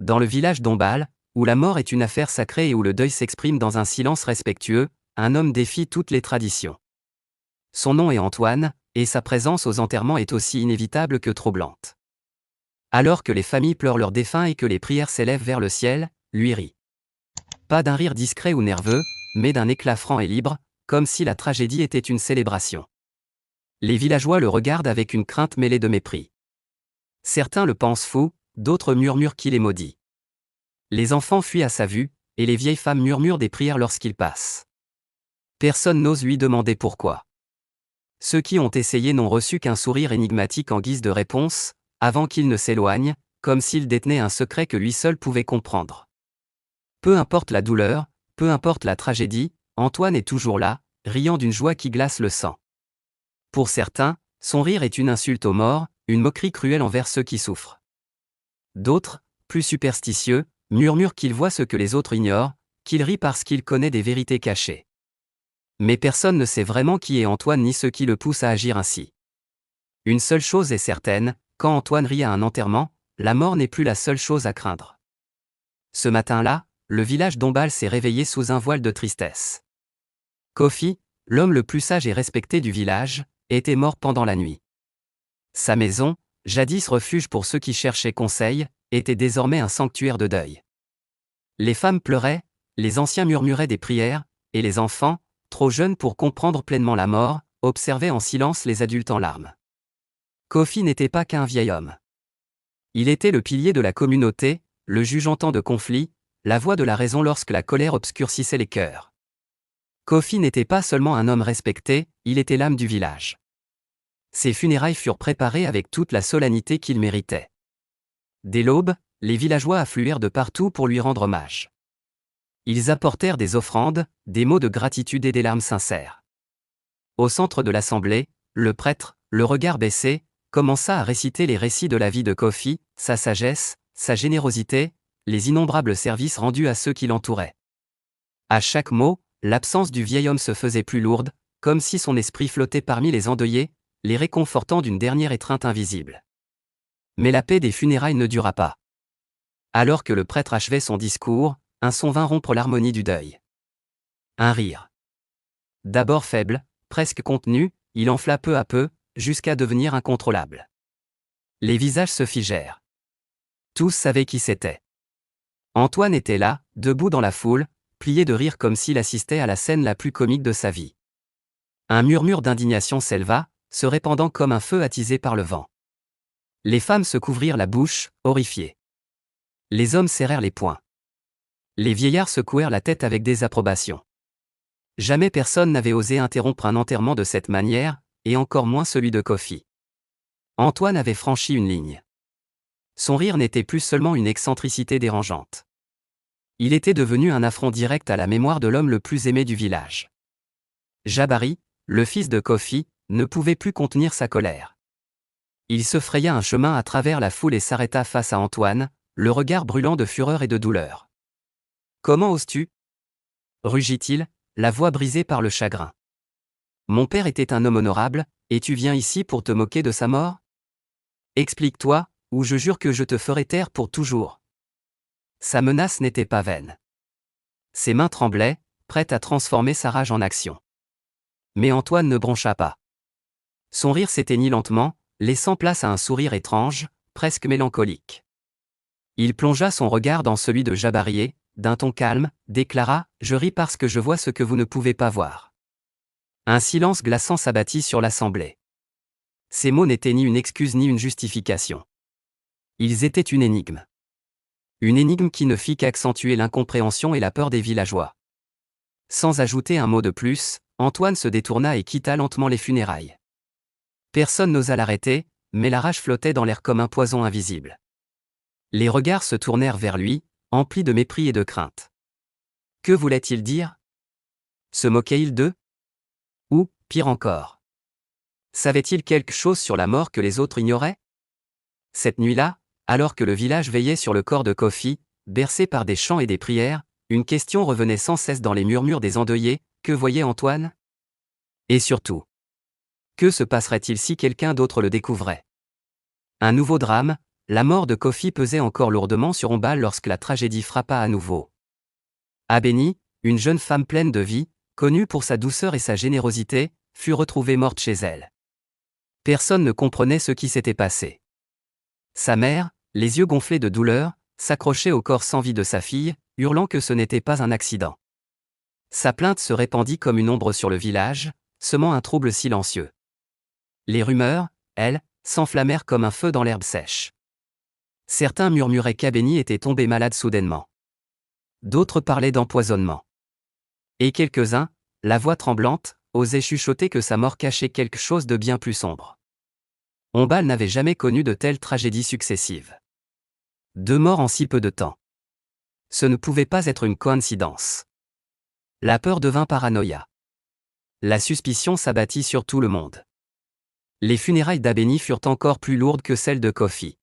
dans le village d'Ombal, où la mort est une affaire sacrée et où le deuil s'exprime dans un silence respectueux, un homme défie toutes les traditions. Son nom est Antoine, et sa présence aux enterrements est aussi inévitable que troublante. Alors que les familles pleurent leurs défunts et que les prières s'élèvent vers le ciel, lui rit. Pas d'un rire discret ou nerveux, mais d'un éclat franc et libre, comme si la tragédie était une célébration. Les villageois le regardent avec une crainte mêlée de mépris. Certains le pensent fou, d'autres murmurent qu'il est maudit. Les enfants fuient à sa vue, et les vieilles femmes murmurent des prières lorsqu'il passe. Personne n'ose lui demander pourquoi. Ceux qui ont essayé n'ont reçu qu'un sourire énigmatique en guise de réponse, avant qu'il ne s'éloigne, comme s'il détenait un secret que lui seul pouvait comprendre. Peu importe la douleur, peu importe la tragédie, Antoine est toujours là, riant d'une joie qui glace le sang. Pour certains, son rire est une insulte aux morts, une moquerie cruelle envers ceux qui souffrent. D'autres, plus superstitieux, murmurent qu'il voit ce que les autres ignorent, qu'il rit parce qu'il connaît des vérités cachées. Mais personne ne sait vraiment qui est Antoine ni ce qui le pousse à agir ainsi. Une seule chose est certaine, quand Antoine rit à un enterrement, la mort n'est plus la seule chose à craindre. Ce matin-là, le village d'Ombal s'est réveillé sous un voile de tristesse. Kofi, l'homme le plus sage et respecté du village, était mort pendant la nuit. Sa maison, jadis refuge pour ceux qui cherchaient conseil, était désormais un sanctuaire de deuil. Les femmes pleuraient, les anciens murmuraient des prières, et les enfants, trop jeunes pour comprendre pleinement la mort, observaient en silence les adultes en larmes. Kofi n'était pas qu'un vieil homme. Il était le pilier de la communauté, le juge en temps de conflit, la voix de la raison lorsque la colère obscurcissait les cœurs. Kofi n'était pas seulement un homme respecté, il était l'âme du village. Ses funérailles furent préparées avec toute la solennité qu'il méritait. Dès l'aube, les villageois affluèrent de partout pour lui rendre hommage. Ils apportèrent des offrandes, des mots de gratitude et des larmes sincères. Au centre de l'assemblée, le prêtre, le regard baissé, commença à réciter les récits de la vie de Kofi, sa sagesse, sa générosité, les innombrables services rendus à ceux qui l'entouraient. À chaque mot, l'absence du vieil homme se faisait plus lourde, comme si son esprit flottait parmi les endeuillés, les réconfortant d'une dernière étreinte invisible. Mais la paix des funérailles ne dura pas. Alors que le prêtre achevait son discours, un son vint rompre l'harmonie du deuil. Un rire. D'abord faible, presque contenu, il enfla peu à peu, jusqu'à devenir incontrôlable. Les visages se figèrent. Tous savaient qui c'était. Antoine était là, debout dans la foule, plié de rire comme s'il assistait à la scène la plus comique de sa vie. Un murmure d'indignation s'éleva, se répandant comme un feu attisé par le vent. Les femmes se couvrirent la bouche, horrifiées. Les hommes serrèrent les poings. Les vieillards secouèrent la tête avec désapprobation. Jamais personne n'avait osé interrompre un enterrement de cette manière, et encore moins celui de Kofi. Antoine avait franchi une ligne. Son rire n'était plus seulement une excentricité dérangeante. Il était devenu un affront direct à la mémoire de l'homme le plus aimé du village. Jabari, le fils de Kofi, ne pouvait plus contenir sa colère. Il se fraya un chemin à travers la foule et s'arrêta face à Antoine, le regard brûlant de fureur et de douleur. « Comment oses-tu » rugit-il, la voix brisée par le chagrin. « Mon père était un homme honorable, et tu viens ici pour te moquer de sa mort ? Explique-toi, ou je jure que je te ferai taire pour toujours. » Sa menace n'était pas vaine. Ses mains tremblaient, prêtes à transformer sa rage en action. Mais Antoine ne broncha pas. Son rire s'éteignit lentement, laissant place à un sourire étrange, presque mélancolique. Il plongea son regard dans celui de Jabari, d'un ton calme, déclara « Je ris parce que je vois ce que vous ne pouvez pas voir. » Un silence glaçant s'abattit sur l'assemblée. Ces mots n'étaient ni une excuse ni une justification. Ils étaient une énigme. Une énigme qui ne fit qu'accentuer l'incompréhension et la peur des villageois. Sans ajouter un mot de plus, Antoine se détourna et quitta lentement les funérailles. Personne n'osa l'arrêter, mais la rage flottait dans l'air comme un poison invisible. Les regards se tournèrent vers lui, emplis de mépris et de crainte. Que voulait-il dire ? Se moquait-il d'eux ? Ou, pire encore, savait-il quelque chose sur la mort que les autres ignoraient ? Cette nuit-là, alors que le village veillait sur le corps de Kofi, bercé par des chants et des prières, une question revenait sans cesse dans les murmures des endeuillés, que voyait Antoine ? Et surtout, que se passerait-il si quelqu'un d'autre le découvrait ? Un nouveau drame, la mort de Kofi pesait encore lourdement sur Ombal lorsque la tragédie frappa à nouveau. Abeni, une jeune femme pleine de vie, connue pour sa douceur et sa générosité, fut retrouvée morte chez elle. Personne ne comprenait ce qui s'était passé. Sa mère, les yeux gonflés de douleur, s'accrochait au corps sans vie de sa fille, hurlant que ce n'était pas un accident. Sa plainte se répandit comme une ombre sur le village, semant un trouble silencieux. Les rumeurs, elles, s'enflammèrent comme un feu dans l'herbe sèche. Certains murmuraient qu'Abeni était tombé malade soudainement. D'autres parlaient d'empoisonnement. Et quelques-uns, la voix tremblante, osaient chuchoter que sa mort cachait quelque chose de bien plus sombre. Ombal n'avait jamais connu de telles tragédies successives. 2 morts en si peu de temps. Ce ne pouvait pas être une coïncidence. La peur devint paranoïa. La suspicion s'abattit sur tout le monde. Les funérailles d'Abeni furent encore plus lourdes que celles de Kofi.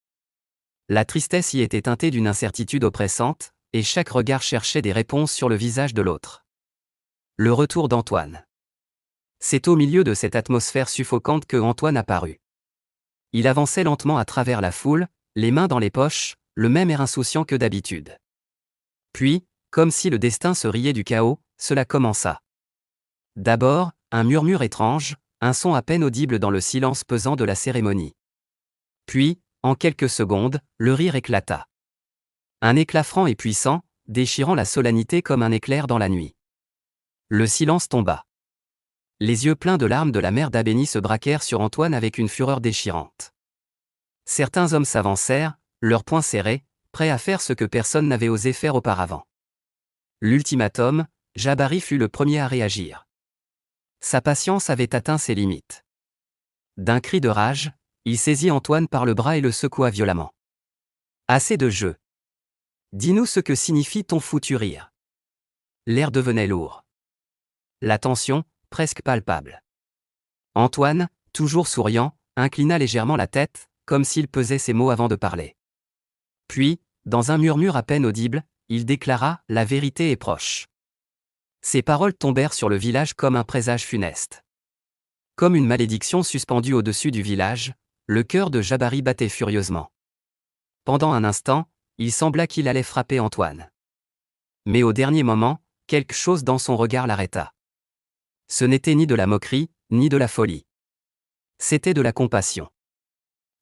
La tristesse y était teintée d'une incertitude oppressante, et chaque regard cherchait des réponses sur le visage de l'autre. Le retour d'Antoine. C'est au milieu de cette atmosphère suffocante que Antoine apparut. Il avançait lentement à travers la foule, les mains dans les poches, le même air insouciant que d'habitude. Puis, comme si le destin se riait du chaos, cela commença. D'abord, un murmure étrange, un son à peine audible dans le silence pesant de la cérémonie. Puis, en quelques secondes, le rire éclata. Un éclat franc et puissant, déchirant la solennité comme un éclair dans la nuit. Le silence tomba. Les yeux pleins de larmes de la mère d'Abeni se braquèrent sur Antoine avec une fureur déchirante. Certains hommes s'avancèrent, leurs poings serrés, prêts à faire ce que personne n'avait osé faire auparavant. L'ultimatum, Jabari fut le premier à réagir. Sa patience avait atteint ses limites. D'un cri de rage, il saisit Antoine par le bras et le secoua violemment. Assez de jeu. Dis-nous ce que signifie ton foutu rire. L'air devenait lourd. La tension, presque palpable. Antoine, toujours souriant, inclina légèrement la tête, comme s'il pesait ses mots avant de parler. Puis, dans un murmure à peine audible, il déclara « La vérité est proche ». Ces paroles tombèrent sur le village comme un présage funeste. Comme une malédiction suspendue au-dessus du village, le cœur de Jabari battait furieusement. Pendant un instant, il sembla qu'il allait frapper Antoine. Mais au dernier moment, quelque chose dans son regard l'arrêta. Ce n'était ni de la moquerie, ni de la folie. C'était de la compassion.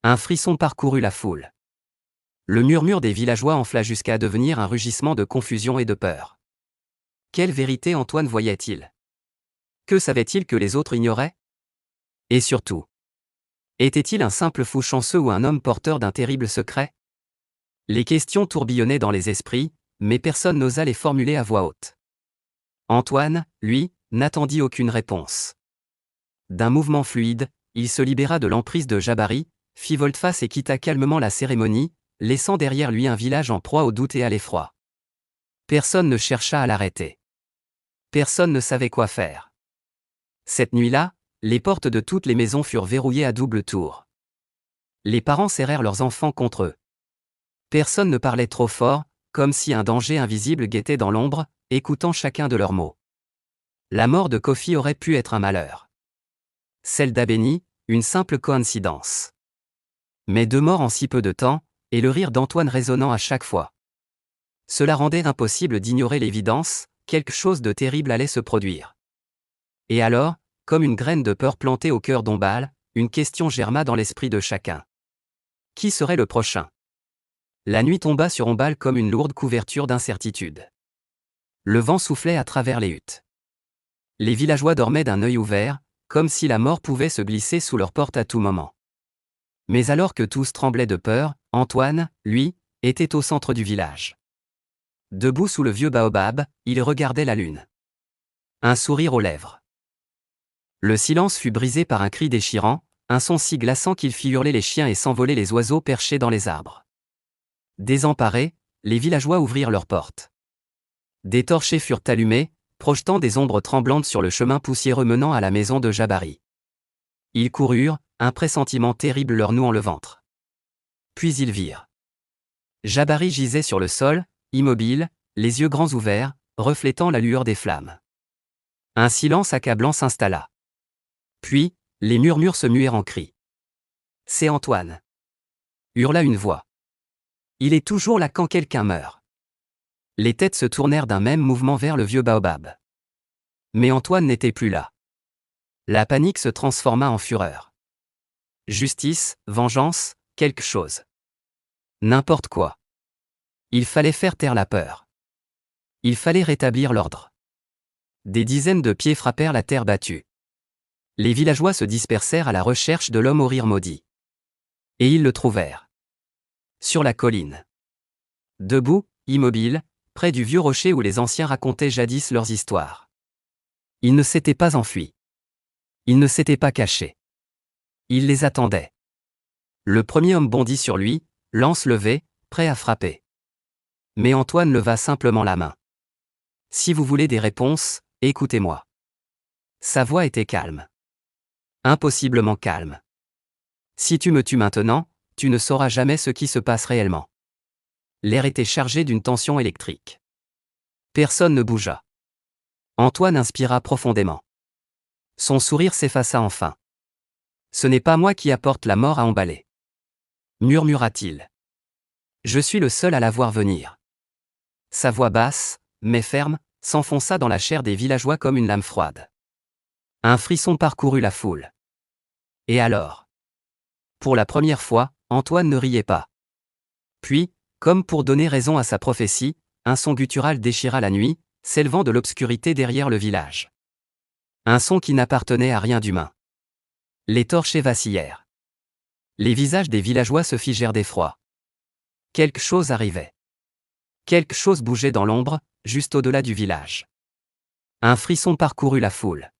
Un frisson parcourut la foule. Le murmure des villageois enfla jusqu'à devenir un rugissement de confusion et de peur. Quelle vérité Antoine voyait-il? Que savait-il que les autres ignoraient? Et surtout, était-il un simple fou chanceux ou un homme porteur d'un terrible secret? Les questions tourbillonnaient dans les esprits, mais personne n'osa les formuler à voix haute. Antoine, lui, n'attendit aucune réponse. D'un mouvement fluide, il se libéra de l'emprise de Jabari, fit volte-face et quitta calmement la cérémonie, laissant derrière lui un village en proie au doute et à l'effroi. Personne ne chercha à l'arrêter. Personne ne savait quoi faire. Cette nuit-là, les portes de toutes les maisons furent verrouillées à double tour. Les parents serrèrent leurs enfants contre eux. Personne ne parlait trop fort, comme si un danger invisible guettait dans l'ombre, écoutant chacun de leurs mots. La mort de Kofi aurait pu être un malheur. Celle d'Abeni, une simple coïncidence. Mais 2 morts en si peu de temps, et le rire d'Antoine résonnant à chaque fois. Cela rendait impossible d'ignorer l'évidence, quelque chose de terrible allait se produire. Et alors, comme une graine de peur plantée au cœur d'Ombal, une question germa dans l'esprit de chacun. Qui serait le prochain? La nuit tomba sur Ombal comme une lourde couverture d'incertitude. Le vent soufflait à travers les huttes. Les villageois dormaient d'un œil ouvert, comme si la mort pouvait se glisser sous leur porte à tout moment. Mais alors que tous tremblaient de peur, Antoine, lui, était au centre du village. Debout sous le vieux baobab, il regardait la lune. Un sourire aux lèvres. Le silence fut brisé par un cri déchirant, un son si glaçant qu'il fit hurler les chiens et s'envoler les oiseaux perchés dans les arbres. Désemparés, les villageois ouvrirent leurs portes. Des torchers furent allumés, projetant des ombres tremblantes sur le chemin poussiéreux menant à la maison de Jabari. Ils coururent, un pressentiment terrible leur nouant le ventre. Puis ils virent. Jabari gisait sur le sol, immobile, les yeux grands ouverts, reflétant la lueur des flammes. Un silence accablant s'installa. Puis, les murmures se muèrent en cris. « C'est Antoine !» hurla une voix. Il est toujours là quand quelqu'un meurt. Les têtes se tournèrent d'un même mouvement vers le vieux baobab. Mais Antoine n'était plus là. La panique se transforma en fureur. Justice, vengeance, quelque chose. N'importe quoi. Il fallait faire taire la peur. Il fallait rétablir l'ordre. Des dizaines de pieds frappèrent la terre battue. Les villageois se dispersèrent à la recherche de l'homme au rire maudit. Et ils le trouvèrent. Sur la colline. Debout, immobile, près du vieux rocher où les anciens racontaient jadis leurs histoires. Il ne s'était pas enfui. Il ne s'était pas caché. Il les attendait. Le premier homme bondit sur lui, lance levée, prêt à frapper. Mais Antoine leva simplement la main. Si vous voulez des réponses, écoutez-moi. Sa voix était calme. Impossiblement calme. Si tu me tues maintenant, tu ne sauras jamais ce qui se passe réellement. L'air était chargé d'une tension électrique. Personne ne bougea. Antoine inspira profondément. Son sourire s'effaça enfin. Ce n'est pas moi qui apporte la mort à emballer. Murmura-t-il. Je suis le seul à la voir venir. Sa voix basse, mais ferme, s'enfonça dans la chair des villageois comme une lame froide. Un frisson parcourut la foule. Et alors? Pour la première fois, Antoine ne riait pas. Puis, comme pour donner raison à sa prophétie, un son guttural déchira la nuit, s'élevant de l'obscurité derrière le village. Un son qui n'appartenait à rien d'humain. Les torchers vacillèrent. Les visages des villageois se figèrent d'effroi. Quelque chose arrivait. Quelque chose bougeait dans l'ombre, juste au-delà du village. Un frisson parcourut la foule.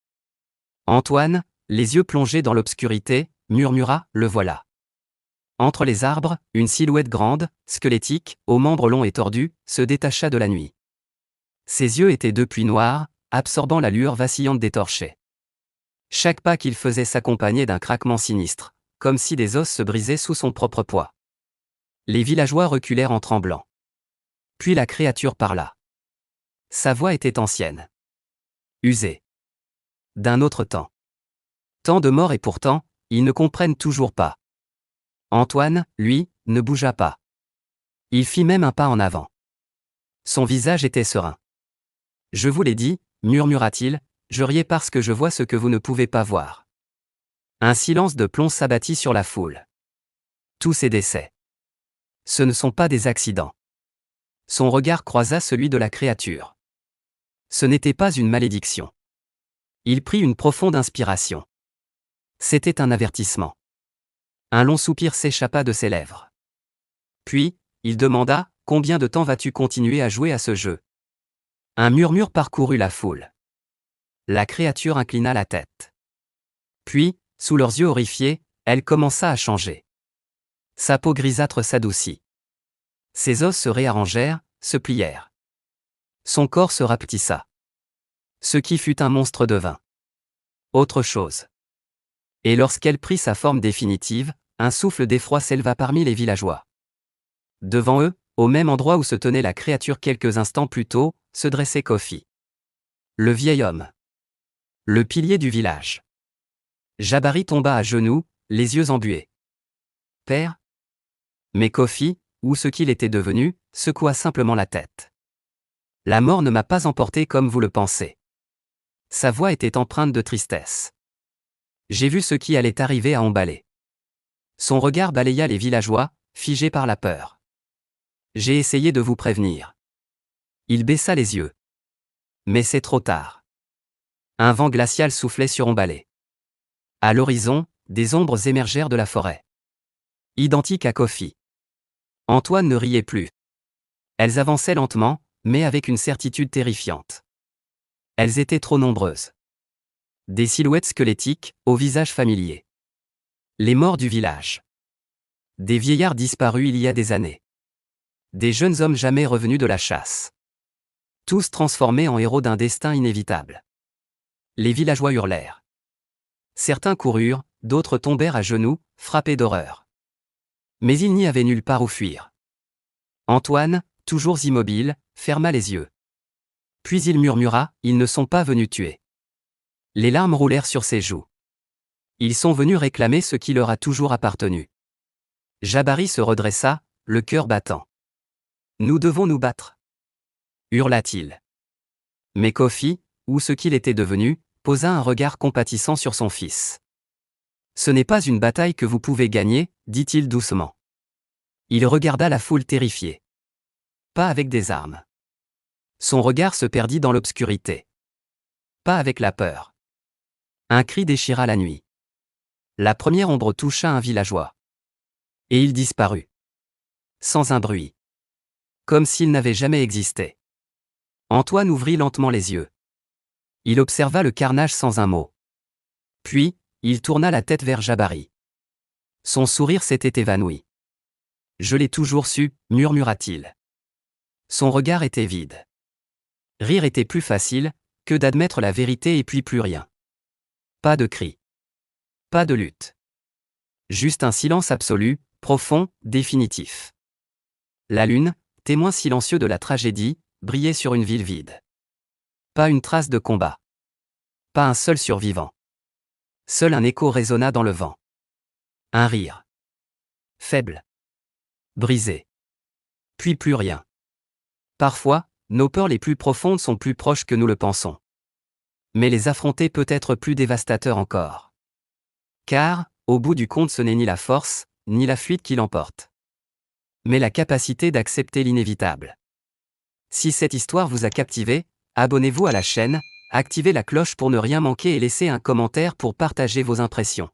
Antoine, les yeux plongés dans l'obscurité, murmura « Le voilà ». Entre les arbres, une silhouette grande, squelettique, aux membres longs et tordus, se détacha de la nuit. Ses yeux étaient depuis noirs, absorbant la lueur vacillante des torchers. Chaque pas qu'il faisait s'accompagnait d'un craquement sinistre, comme si des os se brisaient sous son propre poids. Les villageois reculèrent en tremblant. Puis la créature parla. Sa voix était ancienne. Usée. D'un autre temps. Tant de morts et pourtant, ils ne comprennent toujours pas. Antoine, lui, ne bougea pas. Il fit même un pas en avant. Son visage était serein. Je vous l'ai dit, murmura-t-il, je riais parce que je vois ce que vous ne pouvez pas voir. Un silence de plomb s'abattit sur la foule. Tous ces décès. Ce ne sont pas des accidents. Son regard croisa celui de la créature. Ce n'était pas une malédiction. Il prit une profonde inspiration. C'était un avertissement. Un long soupir s'échappa de ses lèvres. Puis, il demanda « Combien de temps vas-tu continuer à jouer à ce jeu ?» Un murmure parcourut la foule. La créature inclina la tête. Puis, sous leurs yeux horrifiés, elle commença à changer. Sa peau grisâtre s'adoucit. Ses os se réarrangèrent, se plièrent. Son corps se rapetissa. Ce qui fut un monstre devint autre chose. Et lorsqu'elle prit sa forme définitive, un souffle d'effroi s'éleva parmi les villageois. Devant eux, au même endroit où se tenait la créature quelques instants plus tôt, se dressait Kofi. Le vieil homme. Le pilier du village. Jabari tomba à genoux, les yeux embués. Père ? Mais Kofi, ou ce qu'il était devenu, secoua simplement la tête. La mort ne m'a pas emporté comme vous le pensez. Sa voix était empreinte de tristesse. J'ai vu ce qui allait arriver à emballer. Son regard balaya les villageois, figés par la peur. J'ai essayé de vous prévenir. Il baissa les yeux. Mais c'est trop tard. Un vent glacial soufflait sur Ombalé. À l'horizon, des ombres émergèrent de la forêt. Identiques à Kofi. Antoine ne riait plus. Elles avançaient lentement, mais avec une certitude terrifiante. Elles étaient trop nombreuses. Des silhouettes squelettiques, au visage familier. Les morts du village. Des vieillards disparus il y a des années. Des jeunes hommes jamais revenus de la chasse. Tous transformés en héros d'un destin inévitable. Les villageois hurlèrent. Certains coururent, d'autres tombèrent à genoux, frappés d'horreur. Mais il n'y avait nulle part où fuir. Antoine, toujours immobile, ferma les yeux. Puis il murmura, « Ils ne sont pas venus tuer. » Les larmes roulèrent sur ses joues. Ils sont venus réclamer ce qui leur a toujours appartenu. Jabari se redressa, le cœur battant. Nous devons nous battre, hurla-t-il. Mais Kofi, ou ce qu'il était devenu, posa un regard compatissant sur son fils. Ce n'est pas une bataille que vous pouvez gagner, dit-il doucement. Il regarda la foule terrifiée. Pas avec des armes. Son regard se perdit dans l'obscurité. Pas avec la peur. Un cri déchira la nuit. La première ombre toucha un villageois. Et il disparut. Sans un bruit. Comme s'il n'avait jamais existé. Antoine ouvrit lentement les yeux. Il observa le carnage sans un mot. Puis, il tourna la tête vers Jabari. Son sourire s'était évanoui. Je l'ai toujours su, murmura-t-il. Son regard était vide. Rire était plus facile que d'admettre la vérité et puis plus rien. Pas de cri. Pas de lutte. Juste un silence absolu, profond, définitif. La lune, témoin silencieux de la tragédie, brillait sur une ville vide. Pas une trace de combat. Pas un seul survivant. Seul un écho résonna dans le vent. Un rire. Faible. Brisé. Puis plus rien. Parfois, nos peurs les plus profondes sont plus proches que nous le pensons. Mais les affronter peut être plus dévastateur encore. Car, au bout du compte, ce n'est ni la force, ni la fuite qui l'emporte. Mais la capacité d'accepter l'inévitable. Si cette histoire vous a captivé, abonnez-vous à la chaîne, activez la cloche pour ne rien manquer et laissez un commentaire pour partager vos impressions.